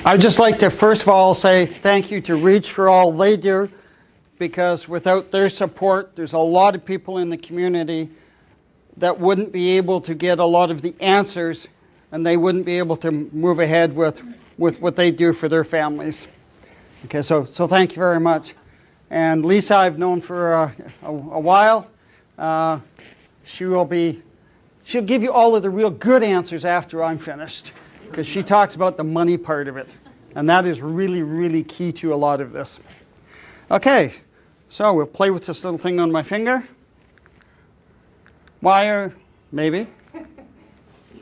I'd just like to first of all say thank you to Reach for all they do, because without their support, there's a lot of people in the community that wouldn't be able to get a lot of the answers, and they wouldn't be able to move ahead with what they do for their families. Okay, so thank you very much. And Lisa I've known for a while. She'll give you all of the real good answers after I'm finished, because she talks about the money part of it. And that is really, really key to a lot of this. Okay, so we'll play with this little thing on my finger. Wire, maybe. You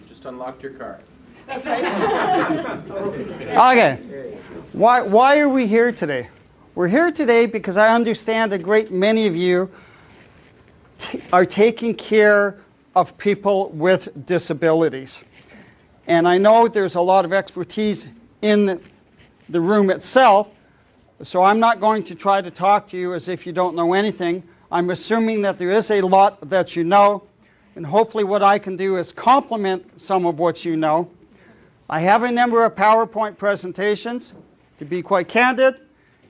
just unlocked your car. That's right. Okay, why are we here today? We're here today because I understand a great many of you are taking care of people with disabilities. And I know there's a lot of expertise in the room itself, so I'm not going to try to talk to you as if you don't know anything. I'm assuming that there is a lot that you know, and hopefully what I can do is complement some of what you know. I have a number of PowerPoint presentations. To be quite candid,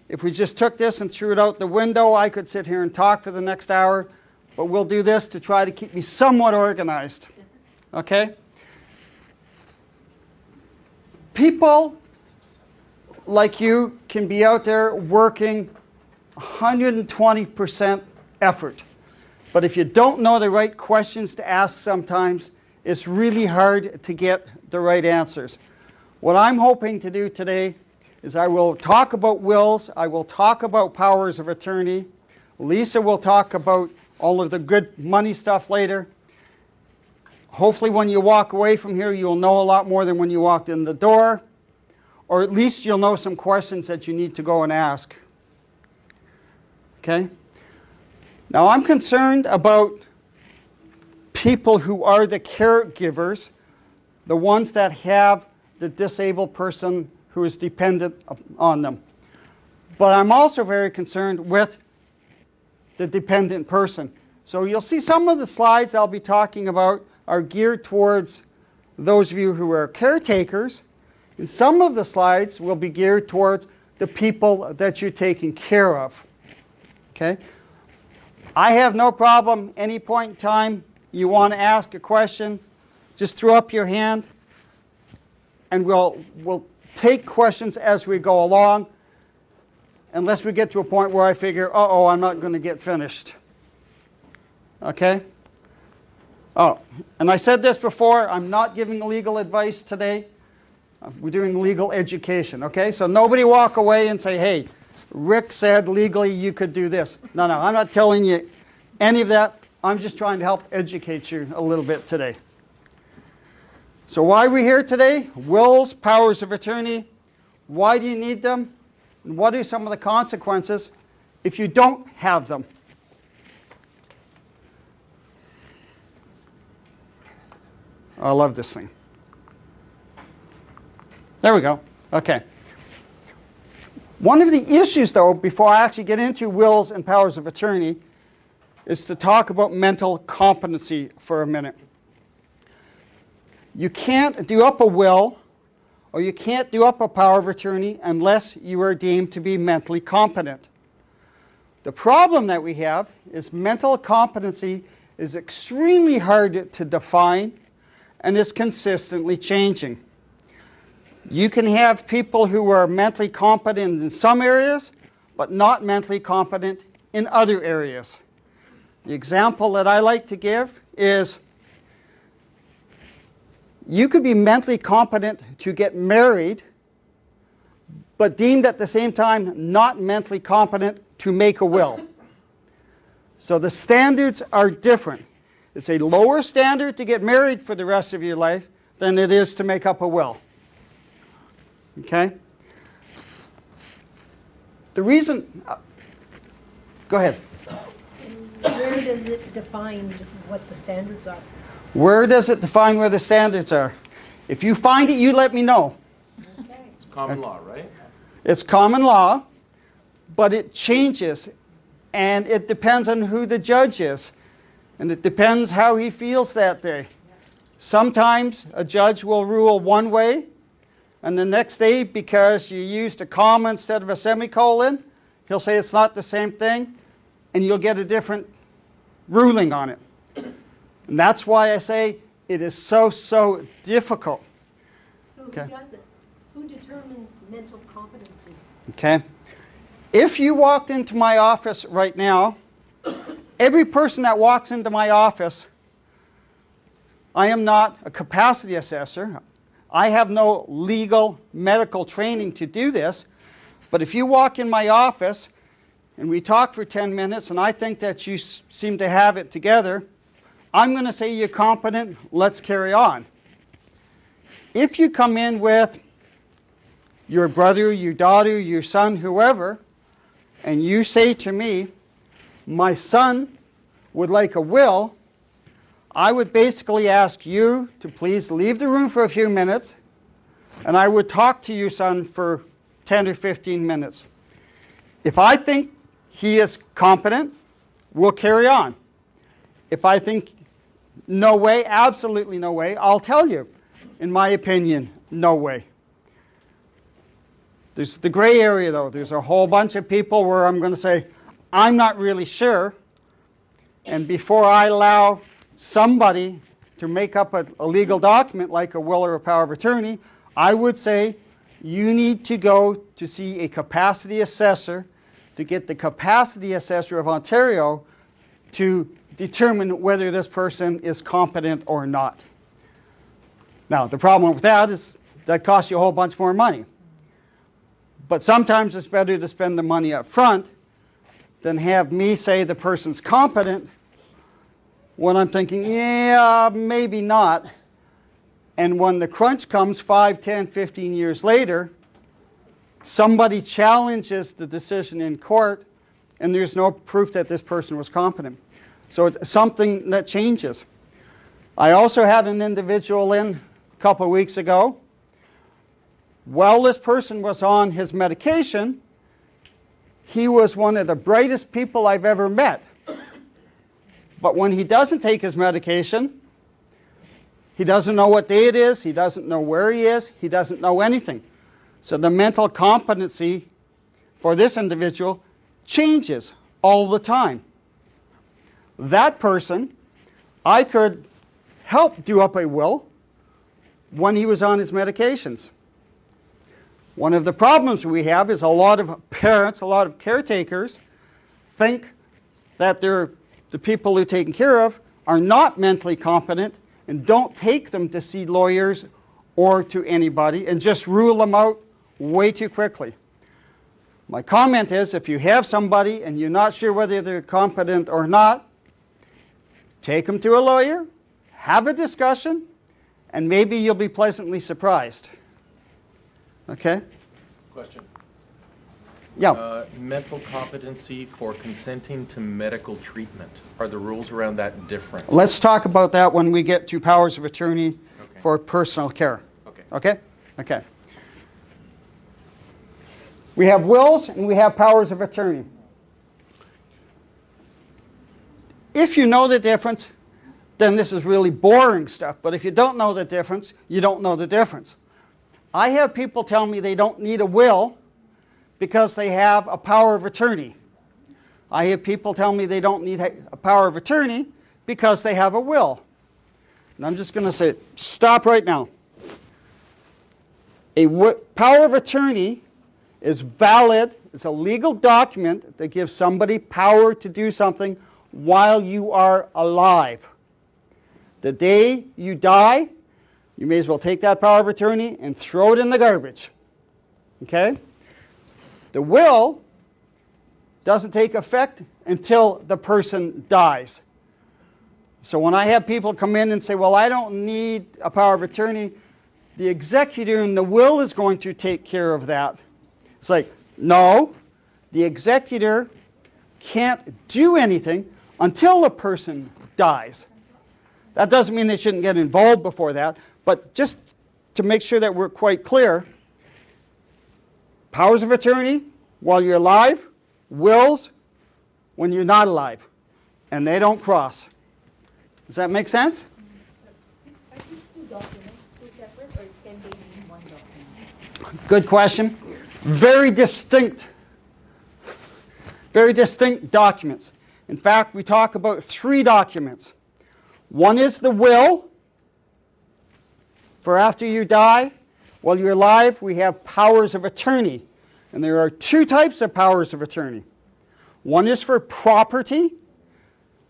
if we just took this and threw it out the window, I could sit here and talk for the next hour, but we'll do this to try to keep me somewhat organized. Okay? People like you can be out there working 120% effort. But if you don't know the right questions to ask sometimes, it's really hard to get the right answers. What I'm hoping to do today is I will talk about wills, I will talk about powers of attorney. Lisa will talk about all of the good money stuff later. Hopefully when you walk away from here, you'll know a lot more than when you walked in the door. Or at least you'll know some questions that you need to go and ask. Okay? Now I'm concerned about people who are the caregivers, the ones that have the disabled person who is dependent on them. But I'm also very concerned with the dependent person. So you'll see some of the slides I'll be talking about are geared towards those of you who are caretakers, and some of the slides will be geared towards the people that you're taking care of. Okay? I have no problem any point in time you want to ask a question, just throw up your hand and we'll take questions as we go along, unless we get to a point where I figure, uh-oh, I'm not going to get finished. Okay? Oh, and I said this before, I'm not giving legal advice today. We're doing legal education, okay? So nobody walk away and say, hey, Rick said legally you could do this. No, I'm not telling you any of that. I'm just trying to help educate you a little bit today. So why are we here today? Wills, powers of attorney. Why do you need them? And what are some of the consequences if you don't have them? I love this thing. There we go. Okay. One of the issues, though, before I actually get into wills and powers of attorney, is to talk about mental competency for a minute. You can't do up a will or you can't do up a power of attorney unless you are deemed to be mentally competent. The problem that we have is mental competency is extremely hard to define and is consistently changing. You can have people who are mentally competent in some areas, but not mentally competent in other areas. The example that I like to give is you could be mentally competent to get married, but deemed at the same time not mentally competent to make a will. So the standards are different. It's a lower standard to get married for the rest of your life than it is to make up a will. Okay? The reason... go ahead. Where does it define what the standards are? Where does it define where the standards are? If you find it, you let me know. Okay. It's common law, right? It's common law, but it changes, and it depends on who the judge is, and it depends how he feels that day. Sometimes a judge will rule one way, and the next day, because you used a comma instead of a semicolon, he'll say it's not the same thing, and you'll get a different ruling on it. And that's why I say it is so difficult. So who does it? Who determines mental competency? Okay? If you walked into my office right now, every person that walks into my office, I am not a capacity assessor. I have no legal medical training to do this. But if you walk in my office and we talk for 10 minutes and I think that you seem to have it together, I'm going to say you're competent, let's carry on. If you come in with your brother, your daughter, your son, whoever, and you say to me, my son would like a will, I would basically ask you to please leave the room for a few minutes, and I would talk to your son for 10 or 15 minutes. If I think he is competent, we'll carry on. If I think no way, absolutely no way, I'll tell you, in my opinion, no way. There's the gray area though. There's a whole bunch of people where I'm going to say, I'm not really sure, and before I allow somebody to make up a legal document like a will or a power of attorney, I would say you need to go to see a capacity assessor to get the capacity assessor of Ontario to determine whether this person is competent or not. Now, the problem with that is that costs you a whole bunch more money. But sometimes it's better to spend the money up front than have me say the person's competent when I'm thinking, yeah, maybe not. And when the crunch comes 5, 10, 15 years later, somebody challenges the decision in court and there's no proof that this person was competent. So it's something that changes. I also had an individual in a couple of weeks ago. While this person was on his medication, he was one of the brightest people I've ever met. But when he doesn't take his medication, he doesn't know what day it is, he doesn't know where he is, he doesn't know anything. So the mental competency for this individual changes all the time. That person, I could help do up a will when he was on his medications. One of the problems we have is a lot of parents, a lot of caretakers think that the people they're taking care of are not mentally competent and don't take them to see lawyers or to anybody and just rule them out way too quickly. My comment is, if you have somebody and you're not sure whether they're competent or not, take them to a lawyer, have a discussion, and maybe you'll be pleasantly surprised. Okay? Question. Yeah. Mental competency for consenting to medical treatment. Are the rules around that different? Let's talk about that when we get to powers of attorney for personal care. Okay. Okay? Okay. We have wills and we have powers of attorney. If you know the difference, then this is really boring stuff. But if you don't know the difference, you don't know the difference. I have people tell me they don't need a will because they have a power of attorney. I have people tell me they don't need a power of attorney because they have a will. And I'm just going to say, stop right now. A power of attorney is valid. It's a legal document that gives somebody power to do something while you are alive. The day you die, you may as well take that power of attorney and throw it in the garbage. Okay? The will doesn't take effect until the person dies. So when I have people come in and say, well, I don't need a power of attorney, the executor in the will is going to take care of that. It's like, no, the executor can't do anything until the person dies. That doesn't mean they shouldn't get involved before that, but just to make sure that we're quite clear, powers of attorney while you're alive, wills when you're not alive, and they don't cross. Does that make sense? Are these two documents two separate, or can they be one document? Good question. Very distinct documents. In fact, we talk about 3 documents. One is the will. For after you die, while you're alive, we have powers of attorney. And there are 2 types of powers of attorney. One is for property.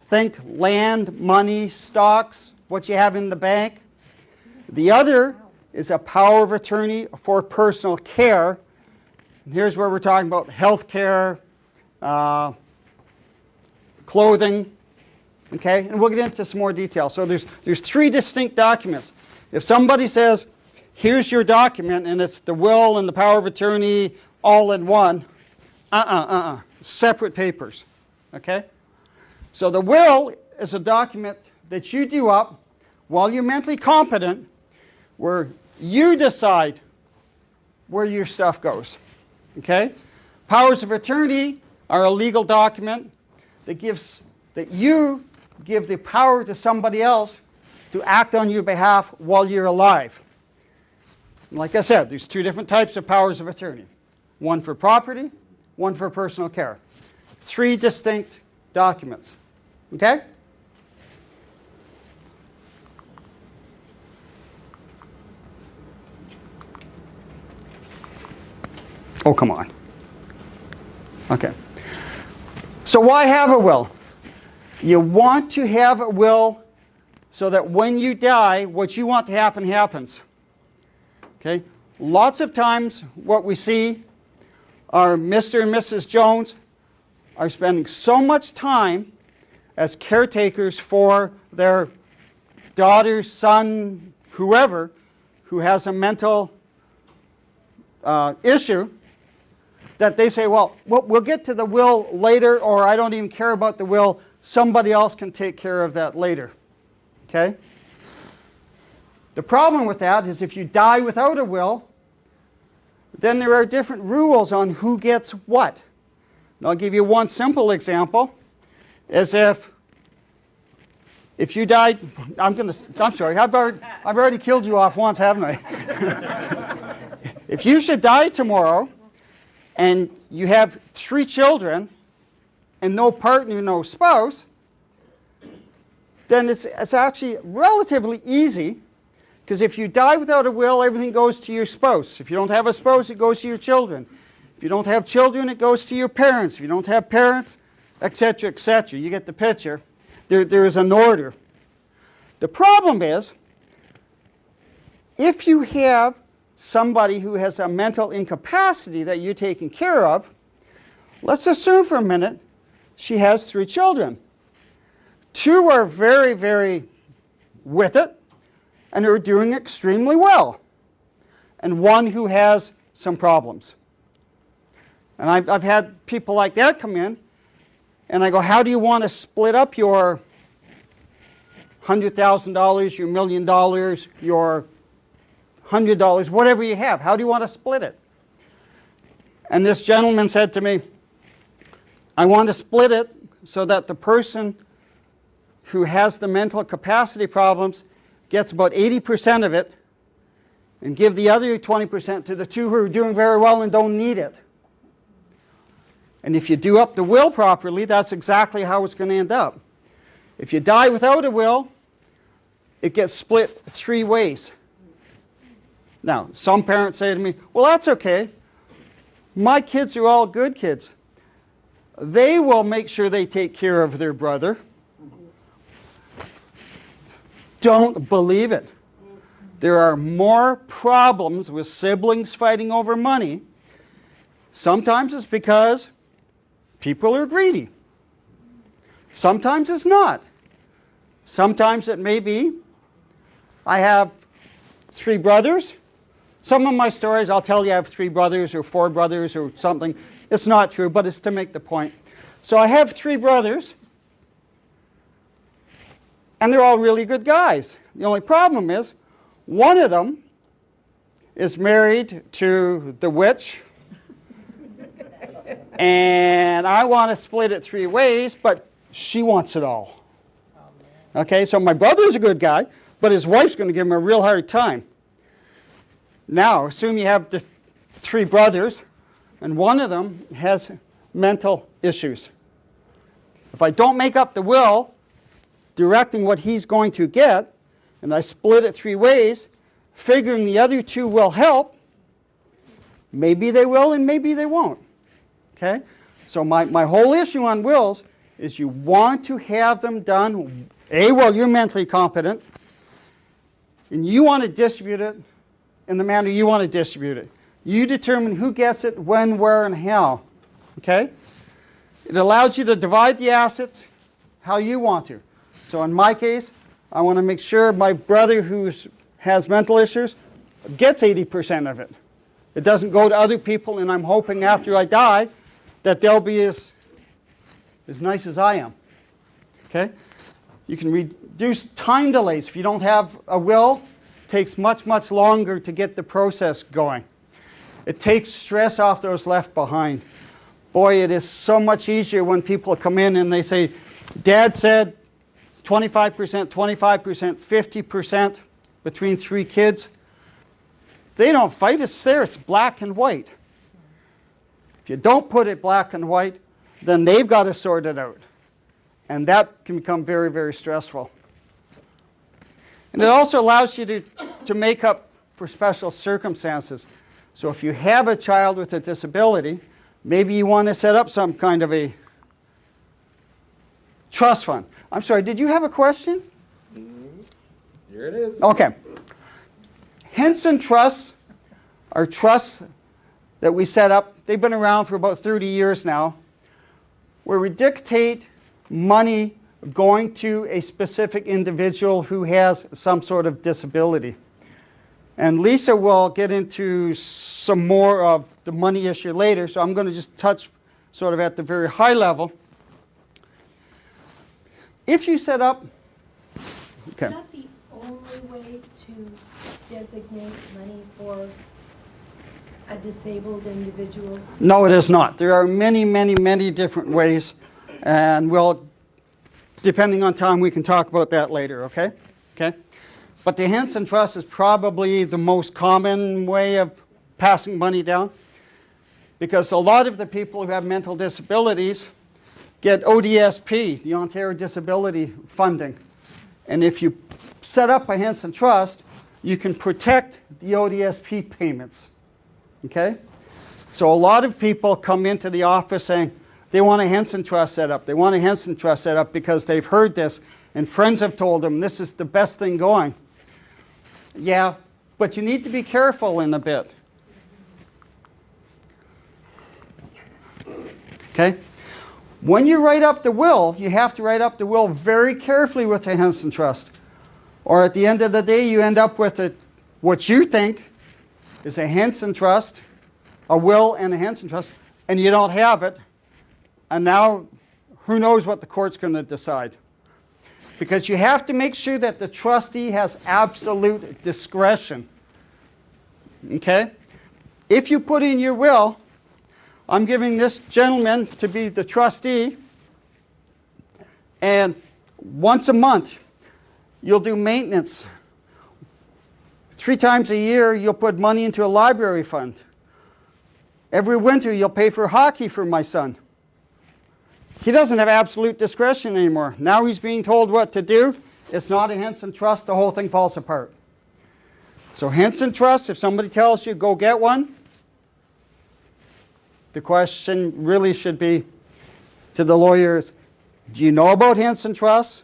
Think land, money, stocks, what you have in the bank. The other is a power of attorney for personal care. And here's where we're talking about health care, clothing, okay? And we'll get into some more detail. So there's 3 distinct documents. If somebody says, here's your document, and it's the will and the power of attorney all in one, separate papers, okay? So the will is a document that you do up while you're mentally competent, where you decide where your stuff goes, okay? Powers of attorney are a legal document that you give the power to somebody else to act on your behalf while you're alive. And like I said, there's 2 different types of powers of attorney. One for property, one for personal care. 3 distinct documents, okay? Oh, come on. Okay. So why have a will? You want to have a will so that when you die, what you want to happen happens. Okay? Lots of times what we see are Mr. and Mrs. Jones are spending so much time as caretakers for their daughter, son, whoever, who has a mental issue, that they say, well, we'll get to the will later, or I don't even care about the will. Somebody else can take care of that later. Okay? The problem with that is if you die without a will, then there are different rules on who gets what. And I'll give you one simple example, as if you died, I'm sorry, I've already killed you off once, haven't I? If you should die tomorrow, and you have 3 children, and no partner, no spouse, then it's actually relatively easy, because if you die without a will, everything goes to your spouse. If you don't have a spouse, it goes to your children. If you don't have children, it goes to your parents. If you don't have parents, etc., etc. You get the picture. There is an order. The problem is, if you have somebody who has a mental incapacity that you're taking care of, let's assume for a minute she has 3 children. 2 are very, very with it and are doing extremely well, and 1 who has some problems. And I've had people like that come in, and I go, how do you want to split up your $100,000, your $1 million, your $100, whatever you have? How do you want to split it? And this gentleman said to me, I want to split it so that the person who has the mental capacity problems gets about 80% of it, and give the other 20% to the 2 who are doing very well and don't need it. And if you do up the will properly, that's exactly how it's going to end up. If you die without a will, it gets split 3 ways. Now, some parents say to me, well, that's okay. My kids are all good kids. They will make sure they take care of their brother. Don't believe it. There are more problems with siblings fighting over money. Sometimes it's because people are greedy. Sometimes it's not. Sometimes it may be, I have 3 brothers. Some of my stories, I'll tell you I have 3 brothers or 4 brothers or something. It's not true, but it's to make the point. So I have 3 brothers, and they're all really good guys. The only problem is, one of them is married to the witch, and I want to split it 3 ways, but she wants it all. Okay, so my brother's a good guy, but his wife's going to give him a real hard time. Now, assume you have 3 brothers, and one of them has mental issues. If I don't make up the will directing what he's going to get, and I split it 3 ways, figuring the other 2 will help, maybe they will and maybe they won't. Okay? So my whole issue on wills is you want to have them done, A, while you're mentally competent, and you want to distribute it in the manner you want to distribute it. You determine who gets it, when, where, and how. Okay? It allows you to divide the assets how you want to. So in my case, I want to make sure my brother who has mental issues gets 80% of it. It doesn't go to other people, and I'm hoping after I die that they'll be as nice as I am. Okay? You can reduce time delays. If you don't have a will, it takes much, much longer to get the process going. It takes stress off those left behind. Boy, it is so much easier when people come in and they say, Dad said 25%, 25%, 50% between 3 kids. They don't fight. It's there. It's black and white. If you don't put it black and white, then they've got to sort it out. And that can become very, very stressful. And it also allows you to make up for special circumstances. So if you have a child with a disability, maybe you want to set up some kind of a trust fund. I'm sorry, did you have a question? Here it is. Okay. Henson trusts are trusts that we set up. They've been around for about 30 years now, where we dictate money going to a specific individual who has some sort of disability. And Lisa will get into some more of the money issue later, so I'm going to just touch sort of at the very high level. If you set up, okay. Is that the only way to designate money for a disabled individual? No, it is not. There are many, many, many different ways, and we'll, depending on time, we can talk about that later, okay? Okay? But the Henson Trust is probably the most common way of passing money down, because a lot of the people who have mental disabilities get ODSP, the Ontario Disability Funding. And if you set up a Henson Trust, you can protect the ODSP payments. Okay? So a lot of people come into the office saying they want a Henson Trust set up. They want a Henson Trust set up because they've heard this, and friends have told them this is the best thing going. Yeah, but you need to be careful in a bit. Okay? When you write up the will, you have to write up the will very carefully with the Henson Trust. Or at the end of the day, you end up with what you think is a Henson Trust, a will and a Henson Trust, and you don't have it. And now, who knows what the court's going to decide. Because you have to make sure that the trustee has absolute discretion. Okay? If you put in your will, I'm giving this gentleman to be the trustee, and once a month you'll do maintenance. 3 times a year you'll put money into a library fund. Every winter you'll pay for hockey for my son. He doesn't have absolute discretion anymore. Now he's being told what to do. It's not a Henson Trust. The whole thing falls apart. So Henson Trust, if somebody tells you go get one, the question really should be to the lawyers, do you know about Henson Trust?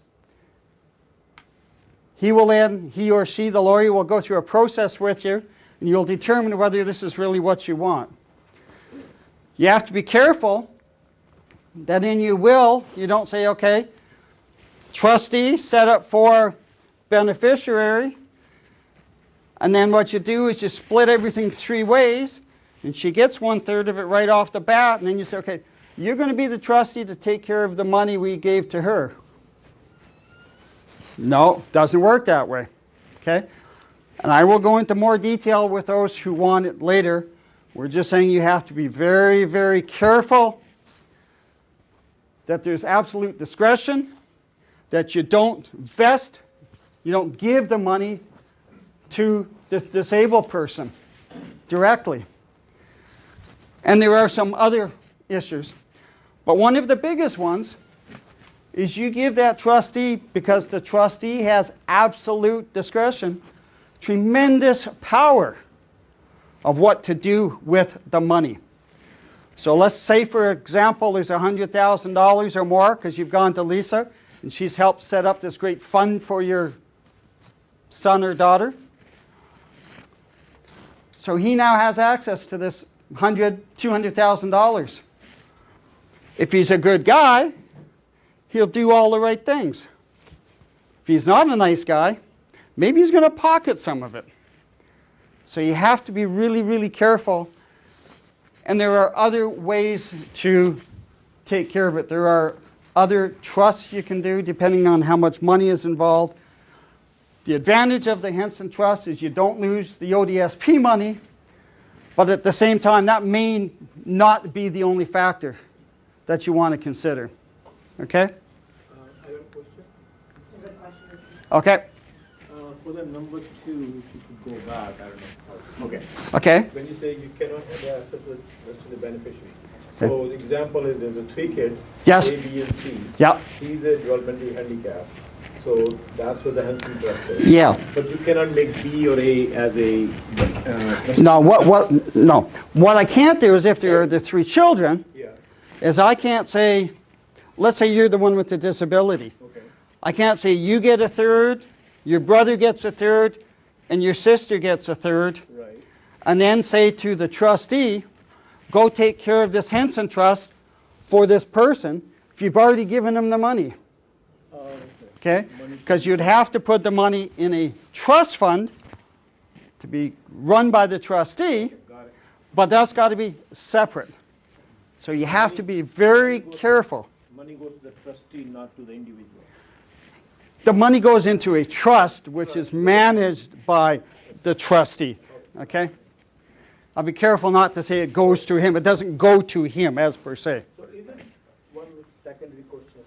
He or she, the lawyer, will go through a process with you, and you'll determine whether this is really what you want. You have to be careful that in your will, you don't say, okay, trustee set up for beneficiary, and then what you do is you split everything 3 ways, and she gets 1/3 of it right off the bat, and then you say, okay, you're going to be the trustee to take care of the money we gave to her. No, doesn't work that way. Okay? And I will go into more detail with those who want it later. We're just saying you have to be very, very careful that there's absolute discretion, that you don't vest, you don't give the money to the disabled person directly. And there are some other issues. But one of the biggest ones is you give that trustee, because the trustee has absolute discretion, tremendous power of what to do with the money. So let's say, for example, there's $100,000 or more because you've gone to Lisa and she's helped set up this great fund for your son or daughter. So he now has access to this $200,000. If he's a good guy, he'll do all the right things. If he's not a nice guy, maybe he's going to pocket some of it. So you have to be really, really careful. And there are other ways to take care of it. There are other trusts you can do depending on how much money is involved. The advantage of the Henson Trust is you don't lose the ODSP money, but at the same time, that may not be the only factor that you want to consider. Okay? I have a question. Okay. For the number 2, if you could go back, I don't know. Okay. Okay. When you say you cannot have the assets to the beneficiary. So the example is there's 3 kids, Yes. A, B, and C. Yeah. C is a developmentally handicapped. So that's what the Henson Trust is. Yeah. But you cannot make B or A as a No, what I can't do is, if there are the 3 children, yeah. is I can't say, let's say you're the one with the disability. Okay. I can't say you get a third, your brother gets a third, and your sister gets a third, Right. and then say to the trustee, go take care of this Henson Trust for this person if you've already given them the money. Okay? Because you'd have to put the money in a trust fund to be run by the trustee, Got it. but that's got to be separate. So you have to be very careful. Money goes to the trustee, not to the individual. The money goes into a trust, which is managed by the trustee. Okay? I'll be careful not to say it goes to him. It doesn't go to him as per se. So is it one secondary question?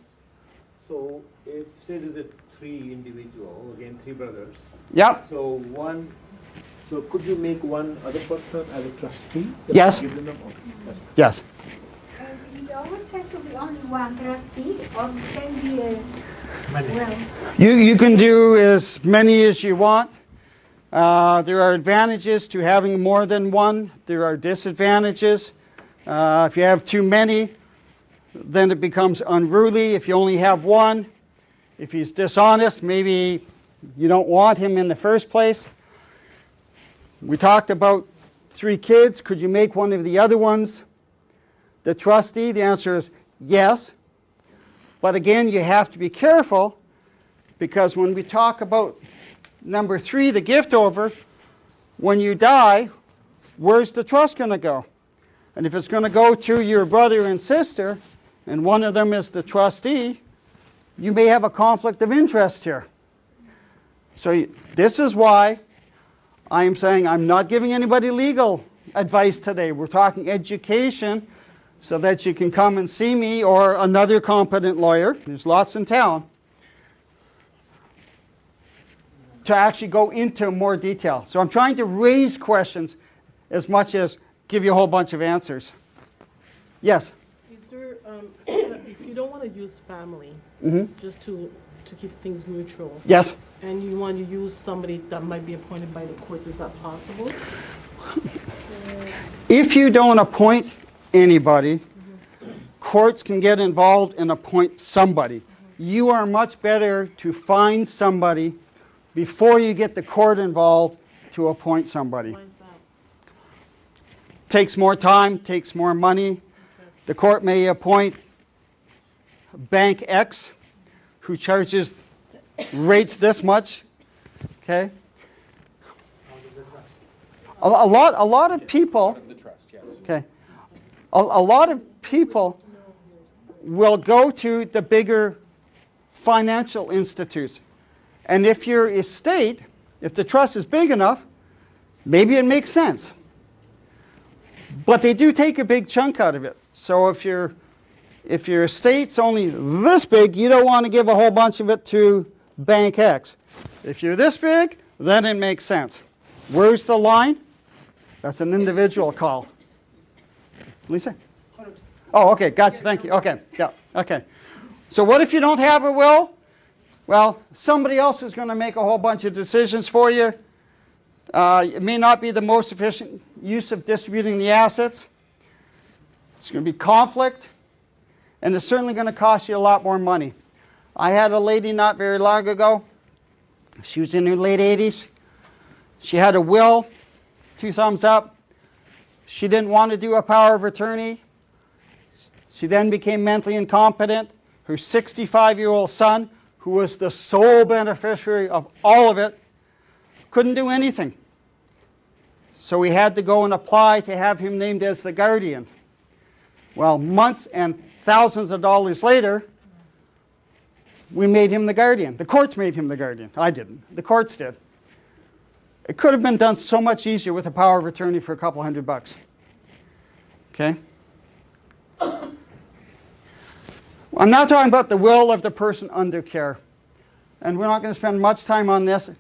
So if say there's a 3 individual, again 3 brothers. Yep. So could you make one other person as a trustee? Yes. Give them okay. Yes. It always has to be only one trustee, or can be a, well, You can do as many as you want. There are advantages to having more than one. There are disadvantages. If you have too many, then it becomes unruly. If you only have one, if he's dishonest, maybe you don't want him in the first place. We talked about 3 kids. Could you make one of the other ones the trustee? The answer is yes. But again, you have to be careful, because when we talk about number 3, the gift over, when you die, where's the trust going to go? And if it's going to go to your brother and sister, and one of them is the trustee, you may have a conflict of interest here. So this is why I am saying I'm not giving anybody legal advice today. We're talking education, so that you can come and see me or another competent lawyer. There's lots in town. To actually go into more detail. So I'm trying to raise questions as much as give you a whole bunch of answers. Yes? Is there, if you don't want to use family, just to keep things neutral, Yes? and you want to use somebody that might be appointed by the courts, is that possible? If you don't appoint anybody, courts can get involved and appoint somebody. You are much better to find somebody before you get the court involved to appoint somebody. Why is that? Takes more time, takes more money. The court may appoint Bank X, who charges rates this much. Okay? A lot of people. The trust, yes. Okay. A lot of people will go to the bigger financial institutes. And if your estate, if the trust is big enough, maybe it makes sense. But they do take a big chunk out of it. So if your estate's only this big, you don't want to give a whole bunch of it to Bank X. If you're this big, then it makes sense. Where's the line? That's an individual call. Lisa? Oh, okay, gotcha, thank you. Okay, yeah, okay. So what if you don't have a will? Well, somebody else is going to make a whole bunch of decisions for you. It may not be the most efficient use of distributing the assets. It's going to be conflict, and it's certainly going to cost you a lot more money. I had a lady not very long ago. She was in her late 80s. She had a will, 2 thumbs up. She didn't want to do a power of attorney. She then became mentally incompetent. Her 65-year-old son, who was the sole beneficiary of all of it, couldn't do anything. So we had to go and apply to have him named as the guardian. Well, months and thousands of dollars later, we made him the guardian. The courts made him the guardian. I didn't. The courts did. It could have been done so much easier with a power of attorney for a couple $100. Okay? I'm not talking about the will of the person under care. And we're not going to spend much time on this.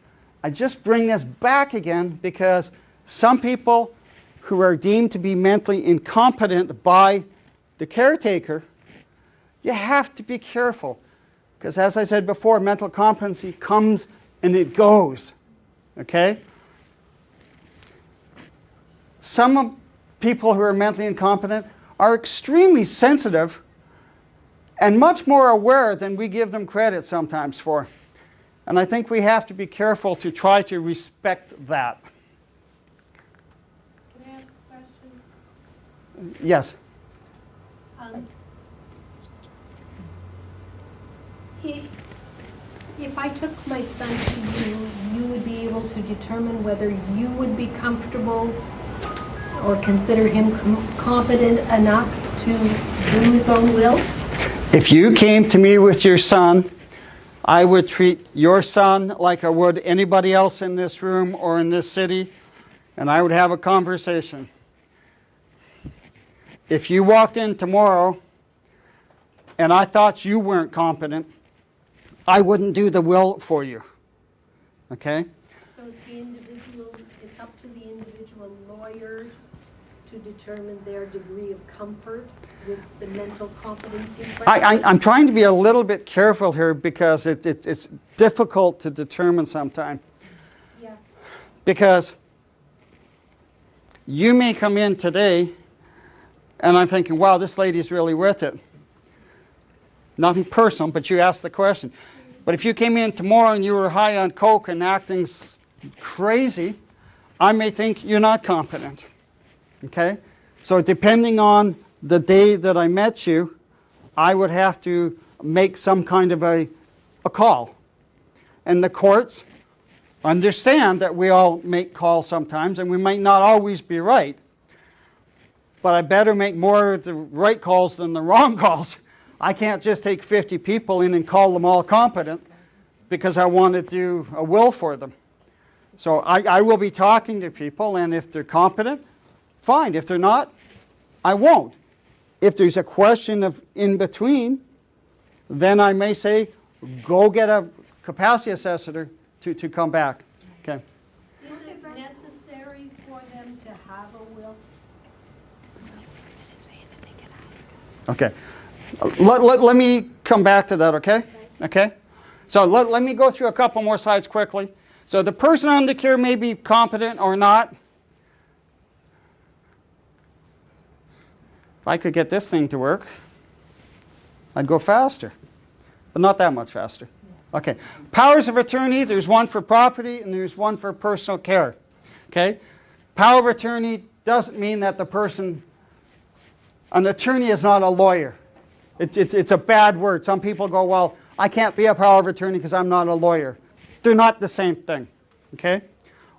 I just bring this back again because some people who are deemed to be mentally incompetent by the caretaker, you have to be careful. Because as I said before, mental competency comes and it goes. Okay? Some people who are mentally incompetent are extremely sensitive and much more aware than we give them credit sometimes for. And I think we have to be careful to try to respect that. Can I ask a question? Yes. If I took my son to you, you would be able to determine whether you would be comfortable or consider him competent enough to do his own will? If you came to me with your son, I would treat your son like I would anybody else in this room or in this city, and I would have a conversation. If you walked in tomorrow and I thought you weren't competent, I wouldn't do the will for you. Okay? So it's up to the individual lawyers to determine their degree of comfort with the mental competency question? I'm trying to be a little bit careful here because it's difficult to determine sometimes. Yeah. Because you may come in today and I'm thinking, wow, this lady's really with it. Nothing personal, but you asked the question. But if you came in tomorrow and you were high on coke and acting crazy, I may think you're not competent. Okay? So depending on the day that I met you, I would have to make some kind of a call. And the courts understand that we all make calls sometimes and we might not always be right. But I better make more of the right calls than the wrong calls. I can't just take 50 people in and call them all competent because I want to do a will for them. So I will be talking to people, and if they're competent, fine. If they're not, I won't. If there's a question of in between, then I may say, go get a capacity assessor to come back. Okay. Is it necessary for them to have a will? Okay. Let me come back to that, okay? Okay? So let me go through a couple more slides quickly. So the person under care may be competent or not. If I could get this thing to work, I'd go faster, but not that much faster. Okay. Powers of attorney, there's one for property and there's one for personal care. Okay? Power of attorney doesn't mean that the person, an attorney is not a lawyer. It's a bad word. Some people go, well, I can't be a power of attorney because I'm not a lawyer. They're not the same thing. Okay?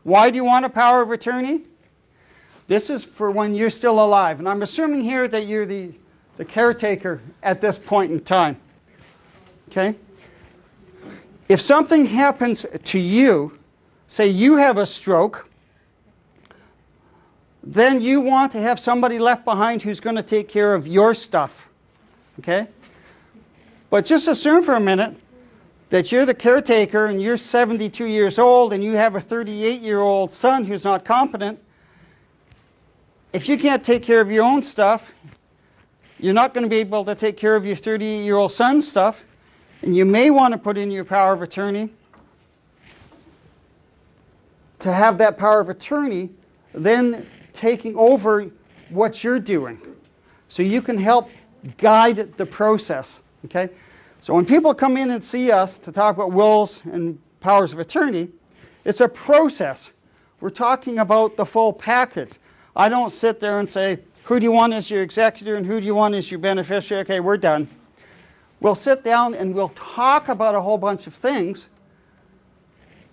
Why do you want a power of attorney? This is for when you're still alive. And I'm assuming here that you're the caretaker at this point in time. Okay? If something happens to you, say you have a stroke, then you want to have somebody left behind who's going to take care of your stuff. Okay? But just assume for a minute that you're the caretaker and you're 72 years old and you have a 38-year-old son who's not competent. if you can't take care of your own stuff, you're not going to be able to take care of your 30-year-old son's stuff, and you may want to put in your power of attorney to have that power of attorney then taking over what you're doing, so you can help guide the process, okay? So when people come in and see us to talk about wills and powers of attorney, it's a process. We're talking about the full package. I don't sit there and say, who do you want as your executor and who do you want as your beneficiary? Okay, we're done. We'll sit down and we'll talk about a whole bunch of things,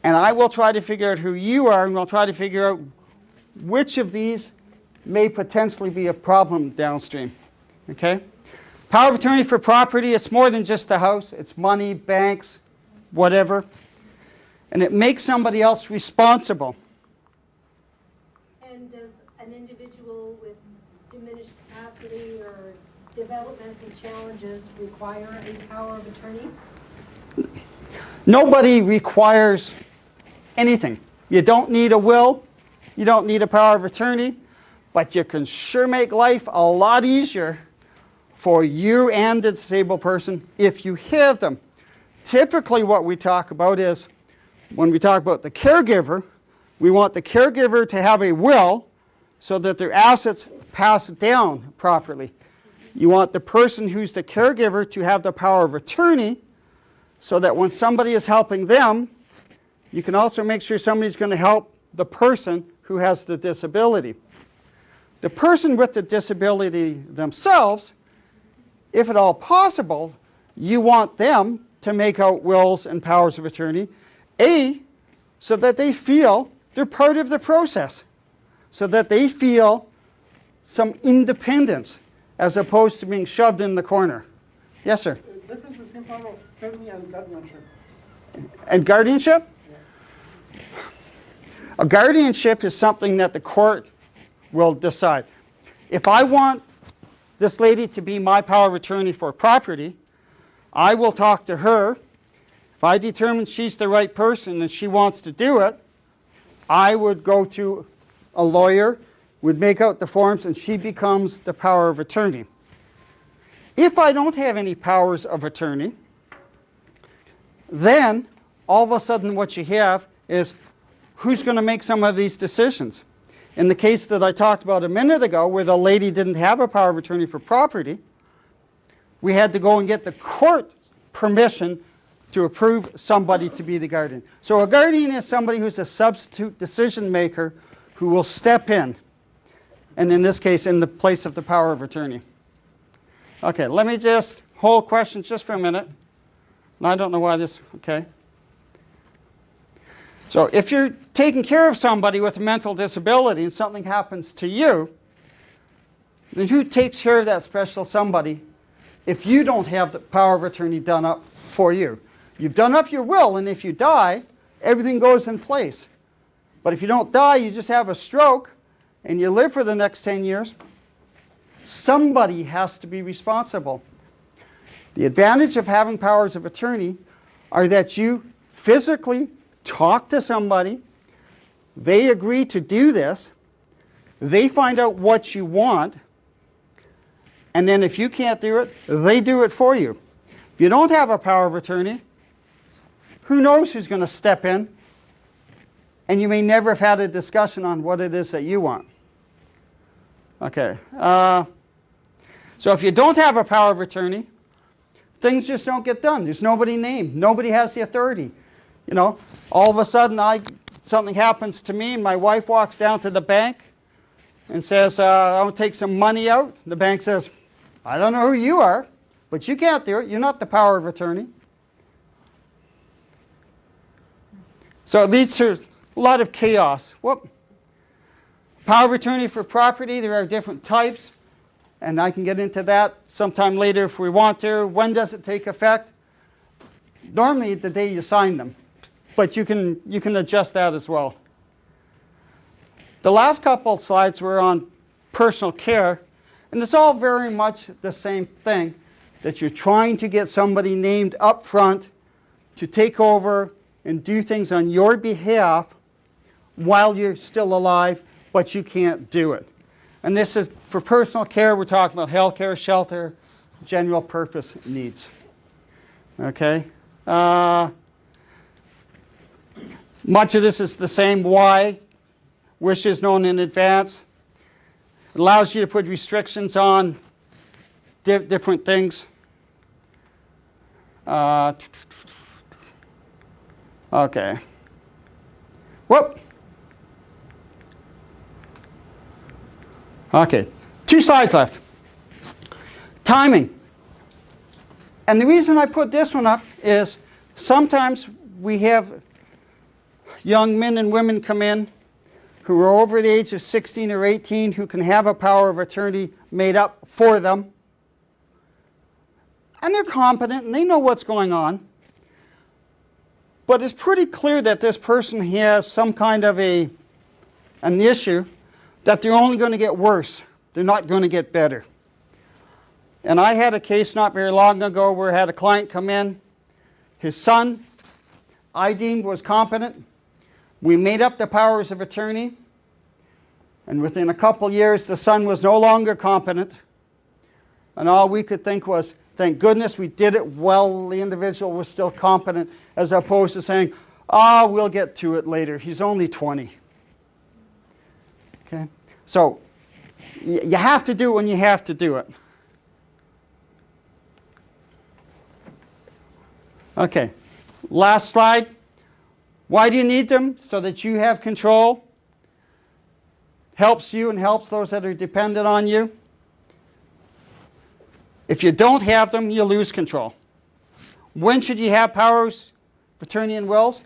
and I will try to figure out who you are, and we'll try to figure out which of these may potentially be a problem downstream, okay? Power of attorney for property, it's more than just the house. It's money, banks, whatever. And it makes somebody else responsible. And does an individual with diminished capacity or developmental challenges require a power of attorney? Nobody requires anything. You don't need a will. You don't need a power of attorney. But you can sure make life a lot easier for you and the disabled person if you have them. Typically what we talk about is, when we talk about the caregiver, we want the caregiver to have a will so that their assets pass down properly. You want the person who's the caregiver to have the power of attorney so that when somebody is helping them, you can also make sure somebody's going to help the person who has the disability. The person with the disability themselves, if at all possible, you want them to make out wills and powers of attorney, so that they feel they're part of the process, so that they feel some independence as opposed to being shoved in the corner. Yes, sir? The difference between power of attorney and guardianship. And guardianship? Yeah. A guardianship is something that the court will decide. If I want this lady to be my power of attorney for property, I will talk to her. If I determine she's the right person and she wants to do it, I would go to a lawyer, would make out the forms, and she becomes the power of attorney. If I don't have any powers of attorney, then all of a sudden what you have is who's going to make some of these decisions. In the case that I talked about a minute ago, where the lady didn't have a power of attorney for property, we had to go and get the court permission to approve somebody to be the guardian. So a guardian is somebody who's a substitute decision maker who will step in, and in this case, in the place of the power of attorney. Okay, let me just hold questions just for a minute. And I don't know why this, okay. So if you're taking care of somebody with a mental disability and something happens to you, then who takes care of that special somebody if you don't have the power of attorney done up for you? You've done up your will, and if you die, everything goes in place. But if you don't die, you just have a stroke, and you live for the next 10 years, somebody has to be responsible. The advantage of having powers of attorney are that you physically talk to somebody, they agree to do this, they find out what you want, and then if you can't do it, they do it for you. If you don't have a power of attorney, who knows who's going to step in, and you may never have had a discussion on what it is that you want. Okay. So if you don't have a power of attorney, things just don't get done. There's nobody named. Nobody has the authority. You know, all of a sudden something happens to me and my wife walks down to the bank and says, I want to take some money out. The bank says, I don't know who you are, but you can't do it. You're not the power of attorney. So it leads to a lot of chaos. Whoop. Power of attorney for property, there are different types, and I can get into that sometime later if we want to. When does it take effect? Normally the day you sign them, but you can adjust that as well. The last couple of slides were on personal care, and it's all very much the same thing, that you're trying to get somebody named up front to take over and do things on your behalf while you're still alive, but you can't do it. And this is for personal care. We're talking about health care, shelter, general purpose needs. Okay? Much of this is the same. Why? Wishes known in advance. It allows you to put restrictions on different things. Okay. Whoop. Okay. 2 slides left. Timing. And the reason I put this one up is sometimes we have young men and women come in who are over the age of 16 or 18 who can have a power of attorney made up for them. And they're competent and they know what's going on. But it's pretty clear that this person has some kind of an issue that they're only going to get worse. They're not going to get better. And I had a case not very long ago where I had a client come in. His son, I deemed was competent. We made up the powers of attorney. And within a couple years, the son was no longer competent. And all we could think was, thank goodness we did it while the individual was still competent, as opposed to saying, we'll get to it later. He's only 20. Okay? So, you have to do it when you have to do it. Okay, last slide. Why do you need them? So that you have control. Helps you and helps those that are dependent on you. If you don't have them, you lose control. When should you have powers of attorney and wills?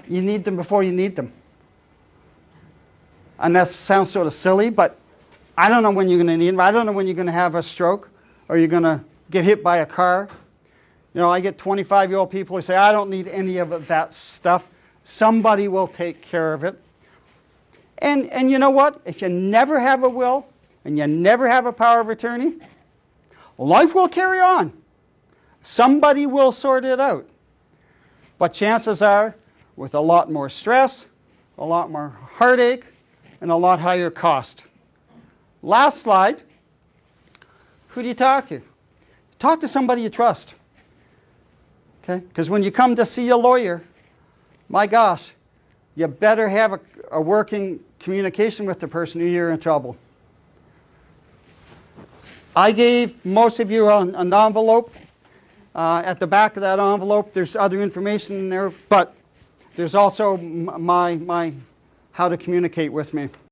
You need them before you need them. And that sounds sort of silly, but I don't know when you're going to need them. I don't know when you're going to have a stroke or you're going to get hit by a car. You know, I get 25-year-old people who say, I don't need any of that stuff. Somebody will take care of it. And you know what? If you never have a will and you never have a power of attorney, life will carry on. Somebody will sort it out. But chances are, with a lot more stress, a lot more heartache, and a lot higher cost. Last slide. Who do you talk to? Talk to somebody you trust. Okay? Because when you come to see a lawyer, my gosh, you better have a working communication with the person or you're in trouble. I gave most of you an envelope. At the back of that envelope, there's other information in there, but there's also my how to communicate with me.